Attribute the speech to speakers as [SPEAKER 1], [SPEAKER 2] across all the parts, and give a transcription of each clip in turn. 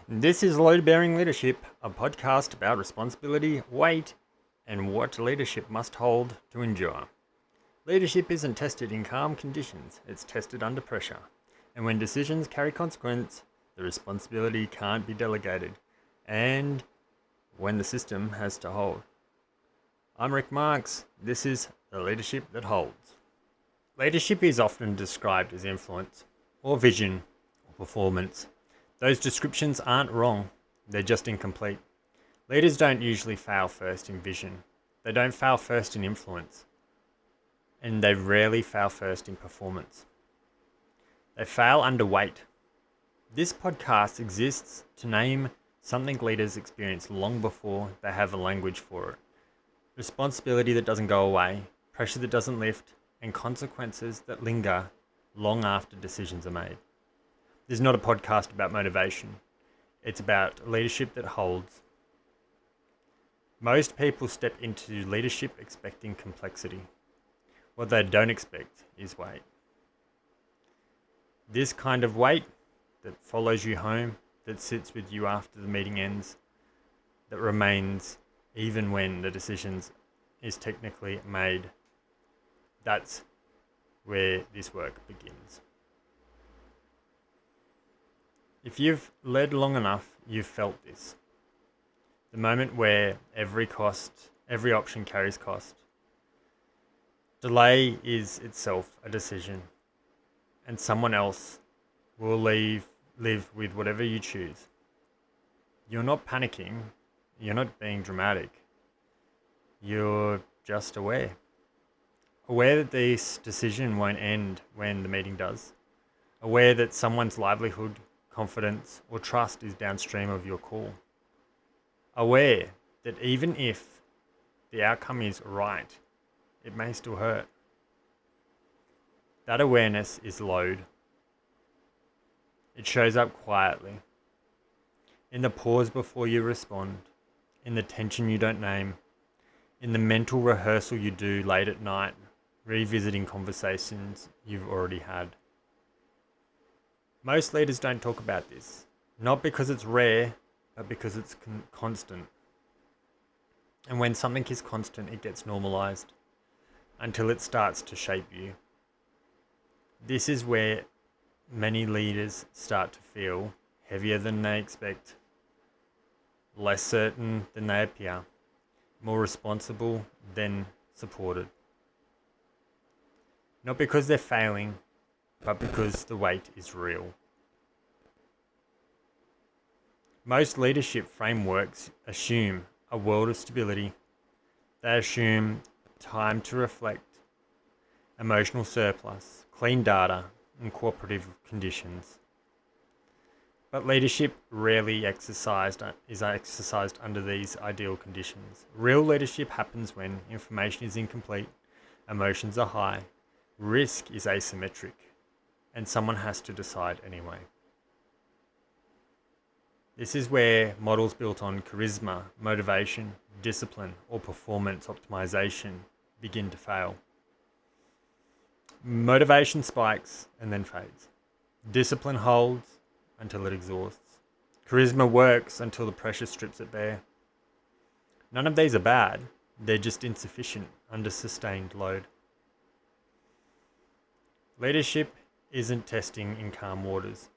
[SPEAKER 1] This is Load Bearing Leadership, a podcast about responsibility, weight, and what leadership must hold to endure. Leadership isn't tested in calm conditions, it's tested under pressure. And when decisions carry consequence, the responsibility can't be delegated, and when the system has to hold. I'm Ric Marks. This is the leadership that holds. Leadership is often described as influence, or vision, or performance. Those descriptions aren't wrong, they're just incomplete. Leaders don't usually fail first in vision. They don't fail first in influence. And they rarely fail first in performance. They fail under weight. This podcast exists to name something leaders experience long before they have a language for it. Responsibility that doesn't go away, pressure that doesn't lift, and consequences that linger long after decisions are made. This is not a podcast about motivation. It's about leadership that holds. Most people step into leadership expecting complexity. What they don't expect is weight. This kind of weight that follows you home, that sits with you after the meeting ends, that remains even when the decision is technically made. That's where this work begins. If you've led long enough, you've felt this. The moment where every option carries cost. Delay is itself a decision, and someone else will live with whatever you choose. You're not panicking, you're not being dramatic. You're just aware. Aware that this decision won't end when the meeting does. Aware that someone's livelihood, confidence, or trust is downstream of your call. Aware that even if the outcome is right, it may still hurt. That awareness is load. It shows up quietly, in the pause before you respond, in the tension you don't name, in the mental rehearsal you do late at night, revisiting conversations you've already had. Most leaders don't talk about this, not because it's rare, but because it's constant. And when something is constant, it gets normalized until it starts to shape you. This is where many leaders start to feel heavier than they expect, less certain than they appear, more responsible than supported. Not because they're failing, but because the weight is real. Most leadership frameworks assume a world of stability. They assume time to reflect, emotional surplus, clean data, and cooperative conditions. But leadership rarely is exercised under these ideal conditions. Real leadership happens when information is incomplete, emotions are high, risk is asymmetric, and someone has to decide anyway. This is where models built on charisma, motivation, discipline, or performance optimization begin to fail. Motivation spikes and then fades. Discipline holds until it exhausts. Charisma works until the pressure strips it bare. None of these are bad, they're just insufficient under sustained load. Leadership isn't testing in calm waters.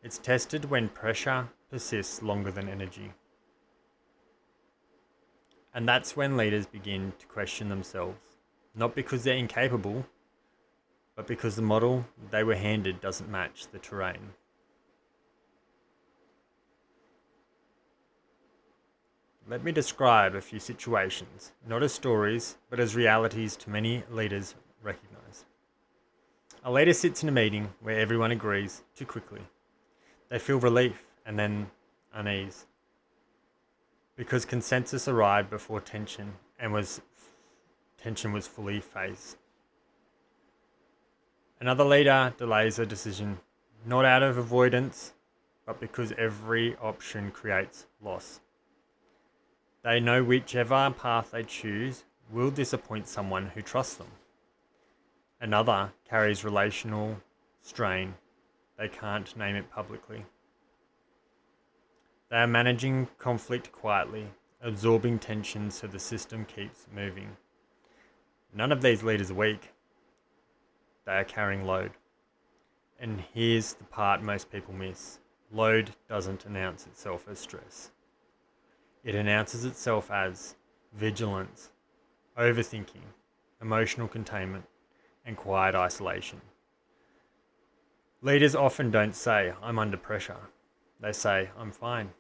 [SPEAKER 1] It's tested when pressure persists longer than energy. And that's when leaders begin to question themselves, not because they're incapable, but because the model they were handed doesn't match the terrain. Let me describe a few situations, not as stories, but as realities to many leaders recognize. A leader sits in a meeting where everyone agrees too quickly. They feel relief and then unease, because consensus arrived before tension was fully faced. Another leader delays a decision, not out of avoidance, but because every option creates loss. They know whichever path they choose will disappoint someone who trusts them. Another carries relational strain. They can't name it publicly. They are managing conflict quietly, absorbing tension so the system keeps moving. None of these leaders are weak. They are carrying load. And here's the part most people miss. Load doesn't announce itself as stress. It announces itself as vigilance, overthinking, emotional containment, and quiet isolation. Leaders often don't say, "I'm under pressure." They say, "I'm fine."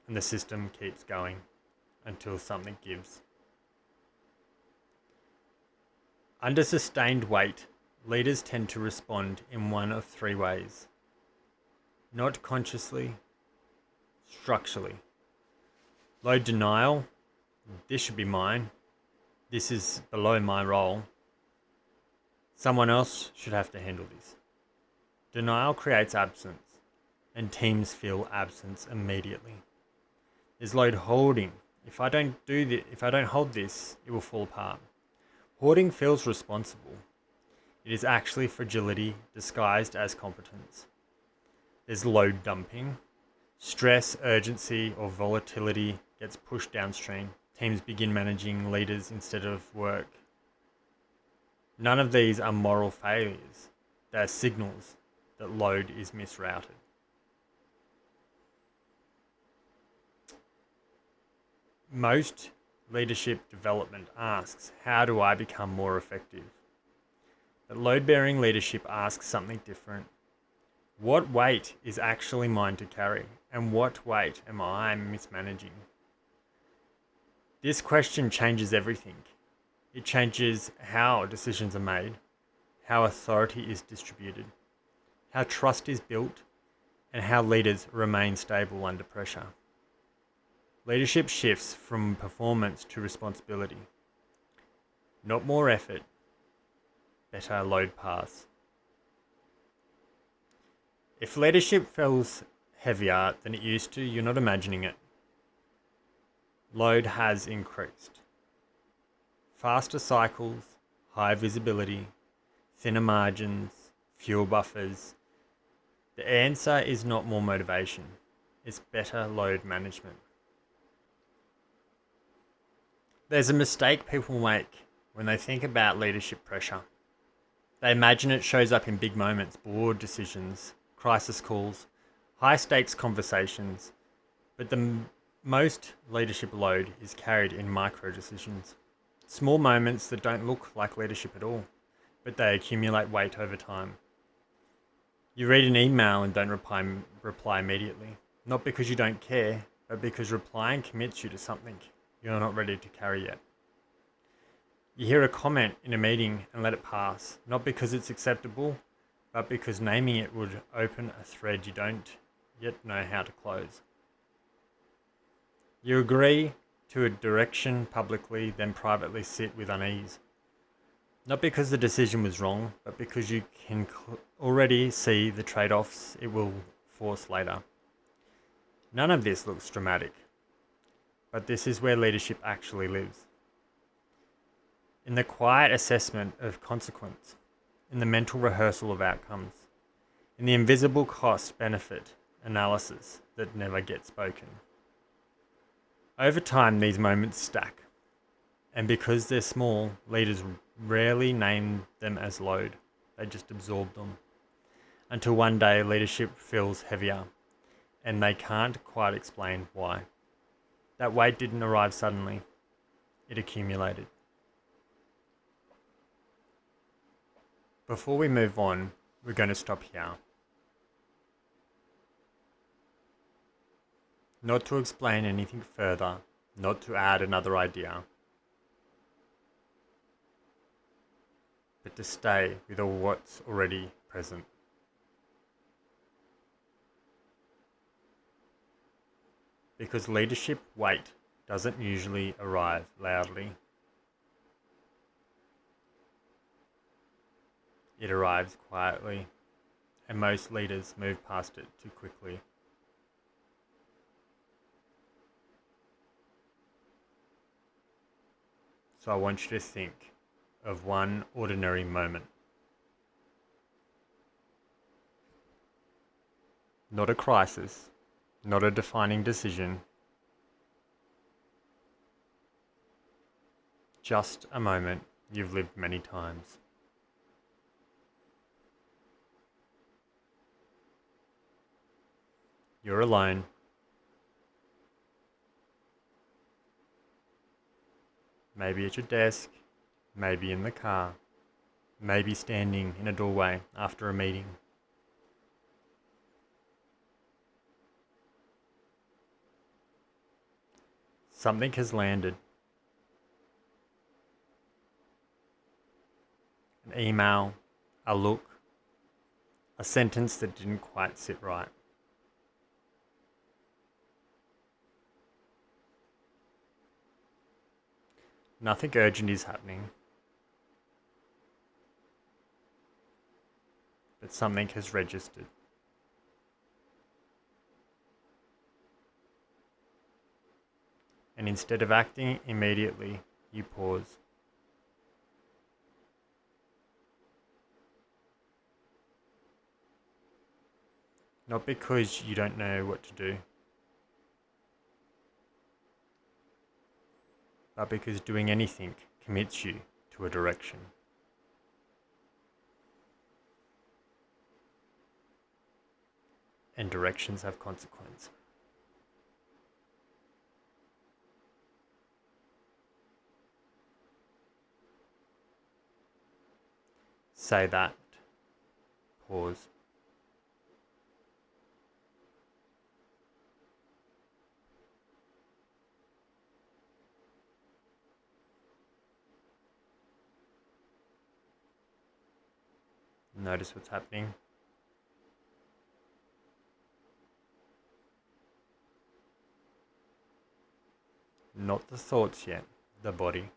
[SPEAKER 1] And the system keeps going until something gives. Under sustained weight, leaders tend to respond in one of three ways. Not consciously, structurally. Load denial, this should be mine. This is below my role. Someone else should have to handle this. Denial creates absence, and teams feel absence immediately. There's load holding. If I don't hold this, it will fall apart. Hoarding feels responsible. It is actually fragility disguised as competence. There's load dumping. Stress, urgency, or volatility gets pushed downstream. Teams begin managing leaders instead of work. None of these are moral failures. They are signals that load is misrouted. Most leadership development asks, how do I become more effective? But load-bearing leadership asks something different. What weight is actually mine to carry, and what weight am I mismanaging? This question changes everything. It changes how decisions are made, how authority is distributed, how trust is built, and how leaders remain stable under pressure. Leadership shifts from performance to responsibility. Not more effort, better load paths. If leadership feels heavier than it used to, you're not imagining it. Load has increased. Faster cycles, high visibility, thinner margins, fewer buffers. The answer is not more motivation, it's better load management. There's a mistake people make when they think about leadership pressure. They imagine it shows up in big moments, board decisions, crisis calls, high-stakes conversations, but the most leadership load is carried in micro decisions. Small moments that don't look like leadership at all, but they accumulate weight over time. You read an email and don't reply immediately, not because you don't care, but because replying commits you to something you're not ready to carry yet. You hear a comment in a meeting and let it pass, not because it's acceptable, but because naming it would open a thread you don't yet know how to close. You agree to a direction publicly, then privately sit with unease. Not because the decision was wrong, but because you can already see the trade-offs it will force later. None of this looks dramatic, but this is where leadership actually lives. In the quiet assessment of consequence, in the mental rehearsal of outcomes, in the invisible cost-benefit analysis that never gets spoken. Over time, these moments stack, and because they're small, leaders rarely name them as load. They just absorb them, until one day leadership feels heavier, and they can't quite explain why. That weight didn't arrive suddenly, it accumulated. Before we move on, we're going to stop here. Not to explain anything further, not to add another idea, but to stay with what's already present. Because leadership weight doesn't usually arrive loudly. It arrives quietly, and most leaders move past it too quickly. So I want you to think of one ordinary moment. Not a crisis, not a defining decision. Just a moment you've lived many times. You're alone. Maybe at your desk, maybe in the car, maybe standing in a doorway after a meeting. Something has landed. An email, a look, a sentence that didn't quite sit right. Nothing urgent is happening, but something has registered. And instead of acting immediately, you pause. Not because you don't know what to do, but because doing anything commits you to a direction. And directions have consequence. Say that. Pause. Notice what's happening. Not the thoughts yet, the body.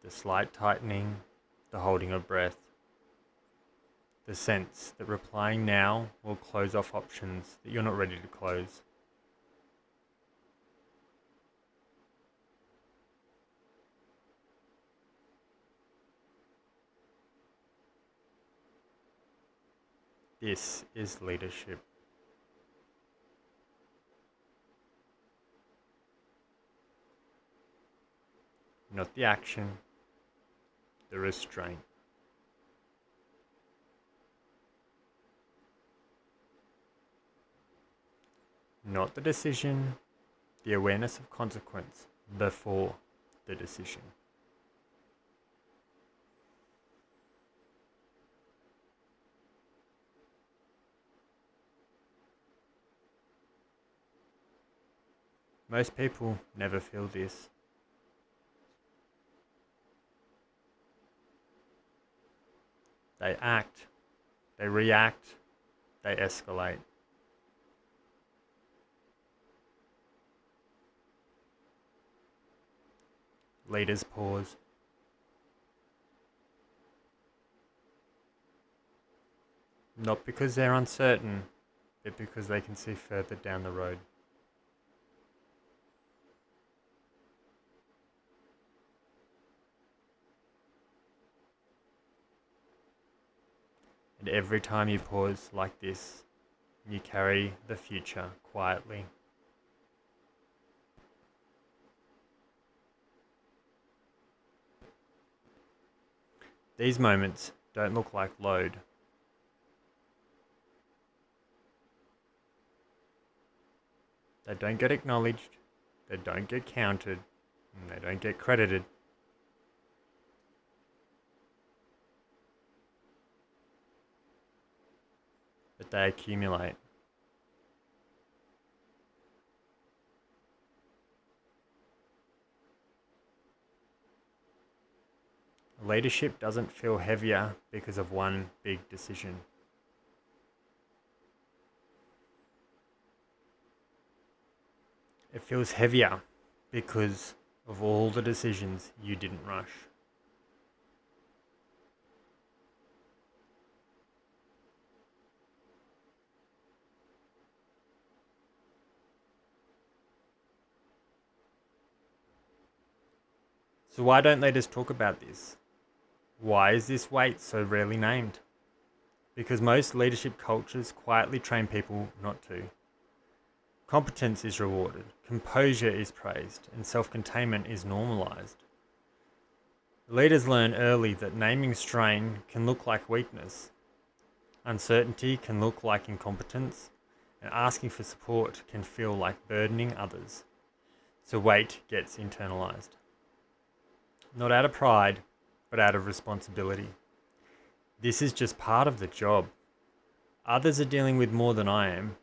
[SPEAKER 1] The slight tightening, the holding of breath. The sense that replying now will close off options that you're not ready to close. This is leadership. Not the action, the restraint. Not the decision, the awareness of consequence before the decision. Most people never feel this. They act, they react, they escalate. Leaders pause. Not because they're uncertain, but because they can see further down the road. And every time you pause like this, you carry the future quietly. These moments don't look like load. They don't get acknowledged, they don't get counted, and they don't get credited. But they accumulate. Leadership doesn't feel heavier because of one big decision. It feels heavier because of all the decisions you didn't rush. So why don't leaders talk about this? Why is this weight so rarely named? Because most leadership cultures quietly train people not to. Competence is rewarded, composure is praised, and self-containment is normalized. Leaders learn early that naming strain can look like weakness, uncertainty can look like incompetence, and asking for support can feel like burdening others. So weight gets internalized. Not out of pride, but out of responsibility. This is just part of the job. Others are dealing with more than I am.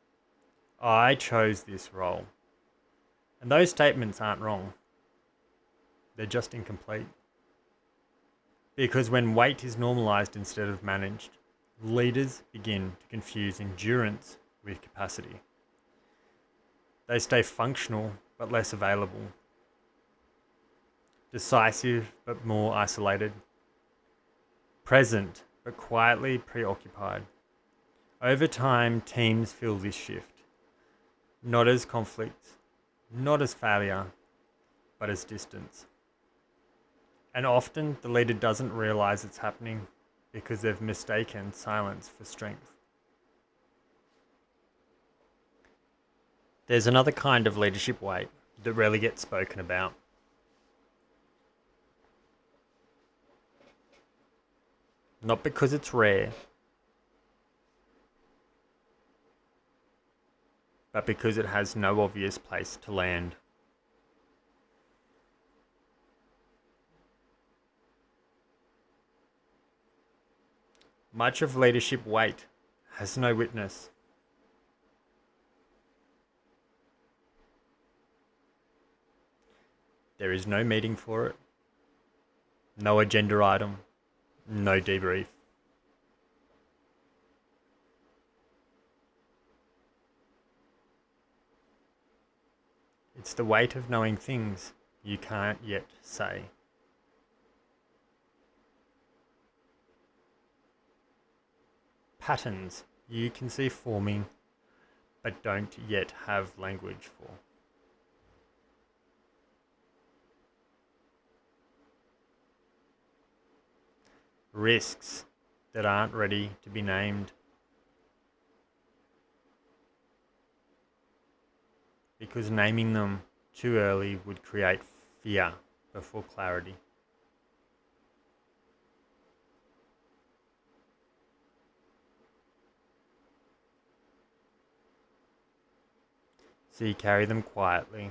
[SPEAKER 1] I chose this role. And those statements aren't wrong. They're just incomplete. Because when weight is normalized instead of managed, leaders begin to confuse endurance with capacity. They stay functional but less available, decisive but more isolated, present but quietly preoccupied. Over time, teams feel this shift, not as conflict, not as failure, but as distance. And often the leader doesn't realize it's happening because they've mistaken silence for strength. There's another kind of leadership weight that rarely gets spoken about. Not because it's rare, but because it has no obvious place to land. Much of leadership weight has no witness. There is no meeting for it, no agenda item, no debrief. It's the weight of knowing things you can't yet say. Patterns you can see forming, but don't yet have language for. Risks that aren't ready to be named. Because naming them too early would create fear before clarity. So you carry them quietly.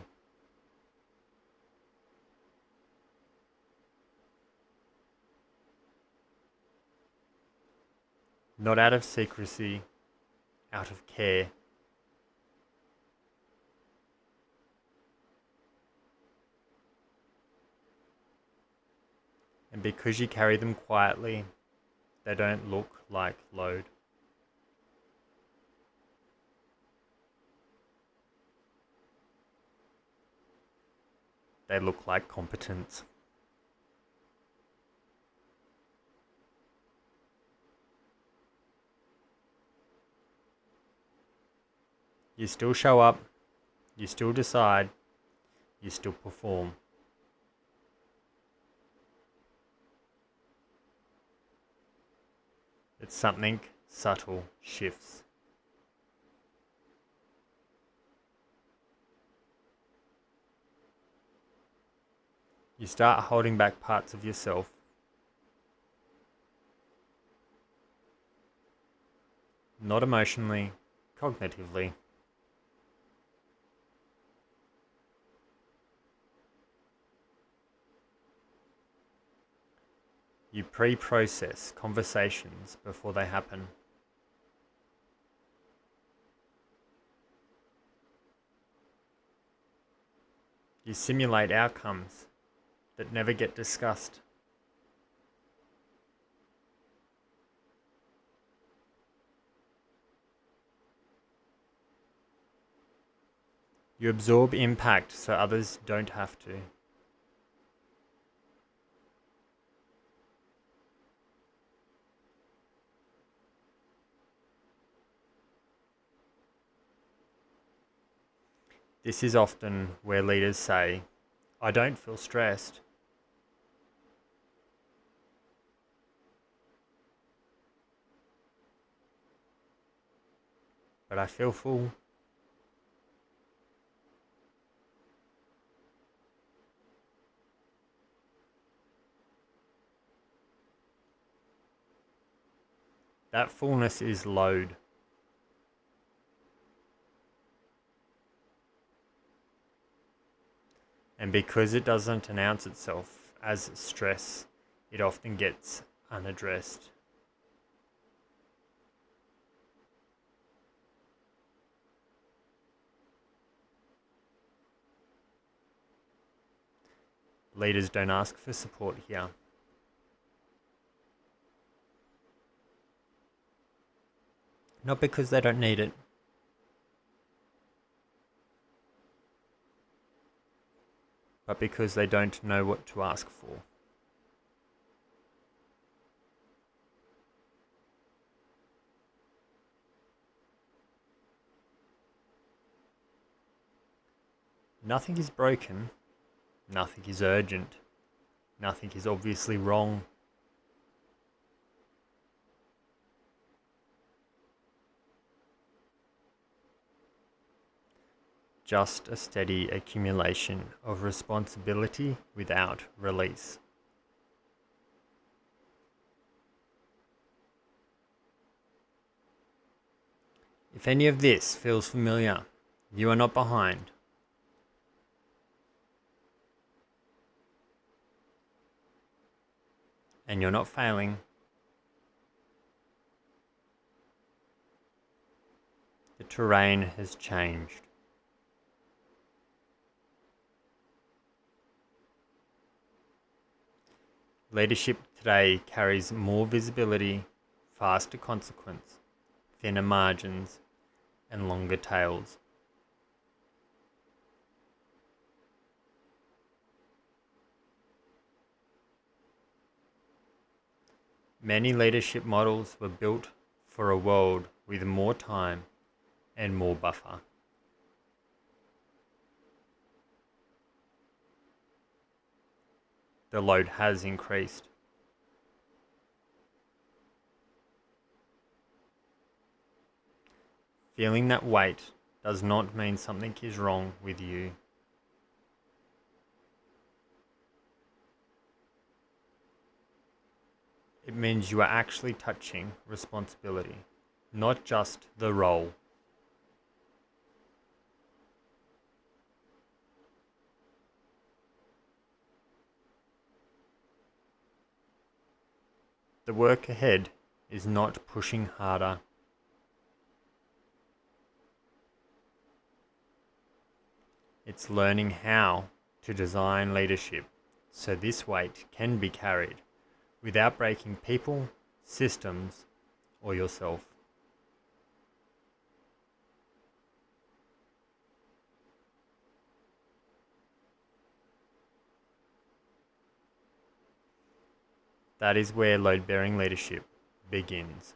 [SPEAKER 1] Not out of secrecy, out of care. And because you carry them quietly, they don't look like load. They look like competence. You still show up, you still decide, you still perform. It's something subtle shifts. You start holding back parts of yourself. Not emotionally, cognitively. You pre-process conversations before they happen. You simulate outcomes that never get discussed. You absorb impact so others don't have to. This is often where leaders say, I don't feel stressed. but I feel full. That fullness is load. And because it doesn't announce itself as stress, it often gets unaddressed. Leaders don't ask for support here. Not because they don't need it, but because they don't know what to ask for. Nothing is broken, nothing is urgent, nothing is obviously wrong. Just a steady accumulation of responsibility without release. If any of this feels familiar, you are not behind. And you're not failing. The terrain has changed. Leadership today carries more visibility, faster consequence, thinner margins, and longer tails. Many leadership models were built for a world with more time and more buffer. The load has increased. Feeling that weight does not mean something is wrong with you. It means you are actually touching responsibility, not just the role. The work ahead is not pushing harder. It's learning how to design leadership so this weight can be carried without breaking people, systems, or yourself. That is where load-bearing leadership begins.